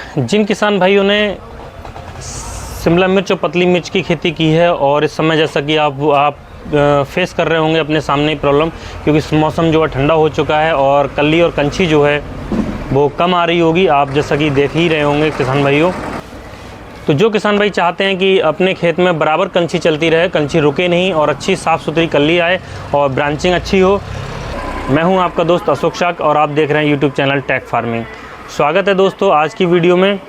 जिन किसान भाइयों ने शिमला मिर्च और पतली मिर्च की खेती की है और इस समय जैसा कि आप फेस कर रहे होंगे अपने सामने ही प्रॉब्लम, क्योंकि मौसम जो है ठंडा हो चुका है और कली और कंची जो है वो कम आ रही होगी, आप जैसा कि देख ही रहे होंगे किसान भाइयों। तो जो किसान भाई चाहते हैं कि अपने खेत में बराबर कंची चलती रहे, कंची रुके नहीं और अच्छी साफ़ सुथरी कली आए और ब्रांचिंग अच्छी हो, मैं हूं आपका दोस्त अशोक शाक और आप देख रहे हैं यूट्यूब चैनल टेक फार्मिंग। स्वागत है दोस्तों आज की वीडियो में।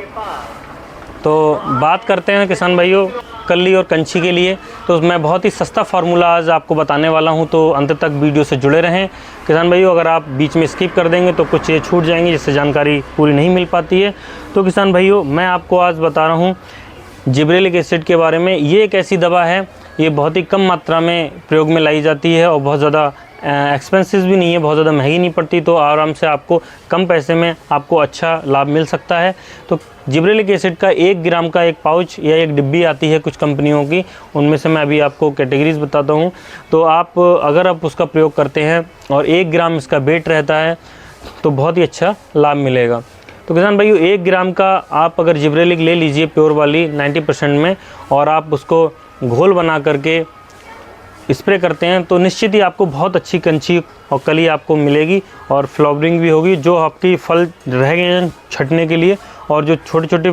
तो बात करते हैं किसान भाइयों कली और कंची के लिए। तो मैं बहुत ही सस्ता फार्मूला आज आपको बताने वाला हूं, तो अंत तक वीडियो से जुड़े रहें किसान भाइयों। अगर आप बीच में स्किप कर देंगे तो कुछ ये छूट जाएंगे जिससे जानकारी पूरी नहीं मिल पाती है। तो किसान भाइयों मैं आपको आज बता रहा हूँ जिब्रेलिक एसिड के बारे में। ये एक ऐसी दवा है, ये बहुत ही कम मात्रा में प्रयोग में लाई जाती है और बहुत ज़्यादा एक्सपेंसिव भी नहीं है, बहुत ज़्यादा महंगी नहीं पड़ती, तो आराम से आपको कम पैसे में आपको अच्छा लाभ मिल सकता है। तो जिब्रेलिक एसिड का 1 ग्राम का एक पाउच या एक डिब्बी आती है कुछ कंपनियों की, उनमें से मैं अभी आपको कैटेगरीज बताता हूँ। तो अगर आप उसका प्रयोग करते हैं और 1 ग्राम इसका वेट रहता है तो बहुत ही अच्छा लाभ मिलेगा। तो किसान भाइयों 1 ग्राम का आप अगर जिब्रेलिक ले लीजिए प्योर वाली 90% में, और आप उसको घोल बना करके स्प्रे करते हैं तो निश्चित ही आपको बहुत अच्छी कंची और कली आपको मिलेगी और फ्लावरिंग भी होगी। जो आपकी फल रह गए हैं छटने के लिए और जो छोटे छोटे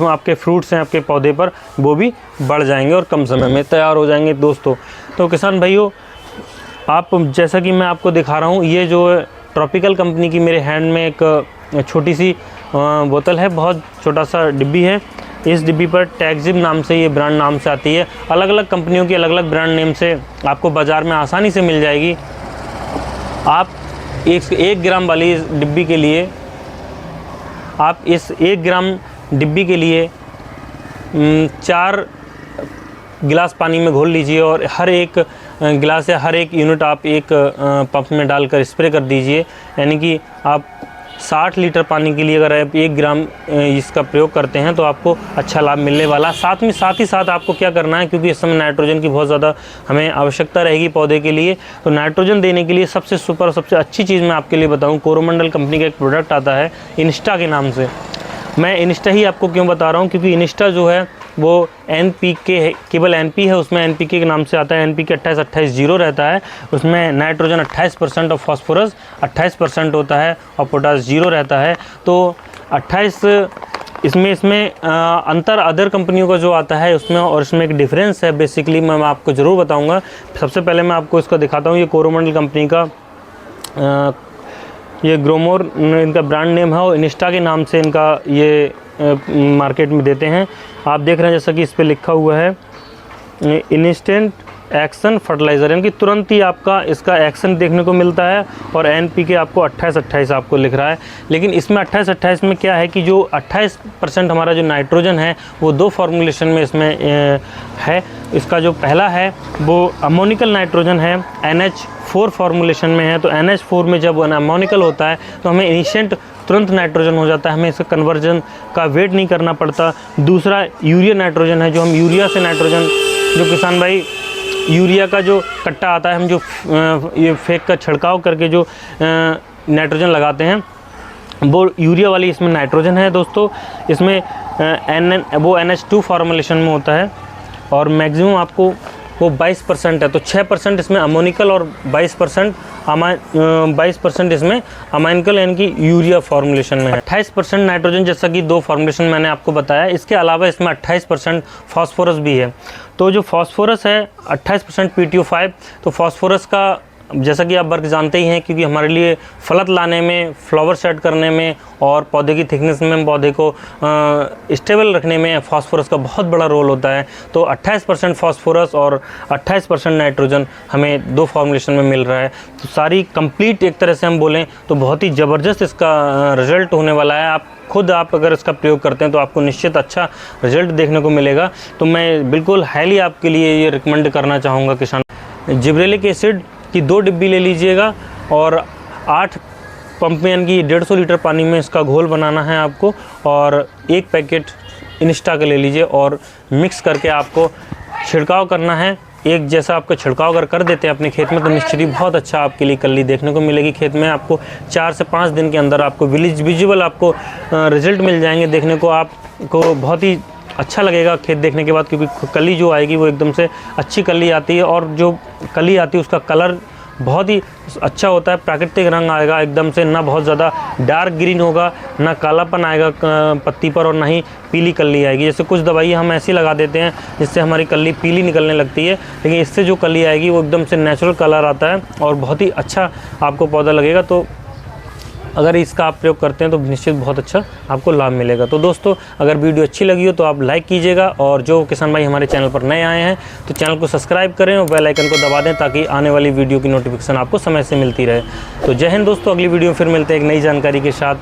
आपके फ्रूट्स हैं आपके पौधे पर, वो भी बढ़ जाएंगे और कम समय में तैयार हो जाएंगे दोस्तों। तो किसान भाइयों आप जैसा कि मैं आपको दिखा रहा हूँ, ये जो ट्रॉपिकल कंपनी की मेरे हैंड में एक छोटी सी बोतल है, बहुत छोटा सा डिब्बी है। इस डिब्बी पर टैक्जिब नाम से ये ब्रांड नाम से आती है। अलग अलग कंपनियों की अलग अलग ब्रांड नेम से आपको बाज़ार में आसानी से मिल जाएगी। आप 1 ग्राम वाली डिब्बी के लिए, आप इस 1 ग्राम डिब्बी के लिए 4 गिलास पानी में घोल लीजिए और हर एक गिलास या हर एक यूनिट आप एक पंप में डालकर स्प्रे कर दीजिए। यानी कि आप 60 लीटर पानी के लिए अगर आप 1 ग्राम इसका प्रयोग करते हैं तो आपको अच्छा लाभ मिलने वाला। साथ ही साथ आपको क्या करना है, क्योंकि इस समय नाइट्रोजन की बहुत ज़्यादा हमें आवश्यकता रहेगी पौधे के लिए, तो नाइट्रोजन देने के लिए सबसे अच्छी चीज़ मैं आपके लिए बताऊं, कोरोमंडल कंपनी का एक प्रोडक्ट आता है इनिस्टा के नाम से। मैं इनिस्टा ही आपको क्यों बता रहा हूँ, क्योंकि इनिस्टा जो है वो NPK है, केवल NP है, उसमें NPK के नाम से आता है। NPK 28-28-0 रहता है, उसमें नाइट्रोजन 28% और फॉस्फोरस 28% होता है और पोटास 0 रहता है। तो 28 इसमें अंतर अदर कंपनियों का जो आता है उसमें और इसमें एक डिफरेंस है बेसिकली, मैं आपको ज़रूर बताऊंगा। सबसे पहले मैं आपको इसका दिखाता हूँ। ये कोरोमंडल कंपनी का ये ग्रोमोर इनका ब्रांड नेम है और इनिस्टा के नाम से इनका ये मार्केट में देते हैं। आप देख रहे हैं जैसा कि इस पे लिखा हुआ है इंस्टेंट एक्शन फर्टिलाइज़र, यानी कि तुरंत ही आपका इसका एक्शन देखने को मिलता है। और NPK आपको 28-28 आपको लिख रहा है, लेकिन इसमें 28-28 में क्या है कि जो 28% हमारा जो नाइट्रोजन है वो 2 फॉर्मुलेशन में इसमें है। इसका जो पहला है वो अमोनिकल नाइट्रोजन है, NH4 फॉर्मुलेशन में है। तो NH4 में जब अमोनिकल होता है तो हमें इनिशिएंट तुरंत नाइट्रोजन हो जाता है, हमें इसका कन्वर्जन का वेट नहीं करना पड़ता। दूसरा यूरिया नाइट्रोजन है, जो हम यूरिया से नाइट्रोजन, जो किसान भाई यूरिया का जो कट्टा आता है, हम जो ये फेंक का छिड़काव करके जो नाइट्रोजन लगाते हैं, वो यूरिया वाली इसमें नाइट्रोजन है दोस्तों। इसमें वो NH2 फॉर्मुलेशन में होता है और मैक्सिमम आपको वो 22% है। तो 6% इसमें अमोनिकल और 22% इसमें अमाइनिकल यानी कि यूरिया फॉर्मुलेशन में है। 28% नाइट्रोजन जैसा कि 2 फॉर्मुलेशन मैंने आपको बताया। इसके अलावा इसमें 28% फॉस्फोरस भी है। तो जो फॉस्फोरस है 28% PTO5, तो फॉस्फोरस का जैसा कि आप वर्क जानते ही हैं, क्योंकि हमारे लिए फलत लाने में, फ्लावर सेट करने में और पौधे की थिकनेस में, पौधे को स्टेबल रखने में फ़ॉस्फोरस का बहुत बड़ा रोल होता है। तो 28% फॉस्फोरस और 28% नाइट्रोजन हमें 2 फॉर्मुलेशन में मिल रहा है। तो सारी कंप्लीट एक तरह से हम बोलें तो बहुत ही ज़बरदस्त इसका रिज़ल्ट होने वाला है। आप अगर इसका प्रयोग करते हैं तो आपको निश्चित अच्छा रिज़ल्ट देखने को मिलेगा। तो मैं बिल्कुल हाईली आपके लिए ये रिकमेंड करना चाहूँगा किसान। जिब्रेलिक एसिड की 2 डिब्बी ले लीजिएगा और 8 पंप में यानी कि 150 लीटर पानी में इसका घोल बनाना है आपको, और 1 पैकेट इनिस्टा का ले लीजिए और मिक्स करके आपको छिड़काव करना है एक जैसा आपका छिड़काव अगर कर देते हैं अपने खेत में तो निश्चित ही बहुत अच्छा आपके लिए कली देखने को मिलेगी। खेत में आपको 4 से 5 दिन के अंदर आपको विजुअल आपको रिजल्ट मिल जाएंगे देखने को। आपको बहुत ही अच्छा लगेगा खेत देखने के बाद, क्योंकि कली जो आएगी वो एकदम से अच्छी कली आती है, और जो कली आती है उसका कलर बहुत ही अच्छा होता है, प्राकृतिक रंग आएगा एकदम से, ना बहुत ज़्यादा डार्क ग्रीन होगा, ना कालापन आएगा पत्ती पर, और ना ही पीली कली आएगी। जैसे कुछ दवाई हम ऐसी लगा देते हैं जिससे हमारी कली पीली निकलने लगती है, लेकिन इससे जो कली आएगी वो एकदम से नेचुरल कलर आता है और बहुत ही अच्छा आपको पौधा लगेगा। तो अगर इसका आप प्रयोग करते हैं तो निश्चित बहुत अच्छा आपको लाभ मिलेगा। तो दोस्तों, अगर वीडियो अच्छी लगी हो तो आप लाइक कीजिएगा, और जो किसान भाई हमारे चैनल पर नए आए हैं तो चैनल को सब्सक्राइब करें और बेल आइकन को दबा दें, ताकि आने वाली वीडियो की नोटिफिकेशन आपको समय से मिलती रहे। तो जय हिंद दोस्तों, अगली वीडियो में फिर मिलते हैं एक नई जानकारी के साथ।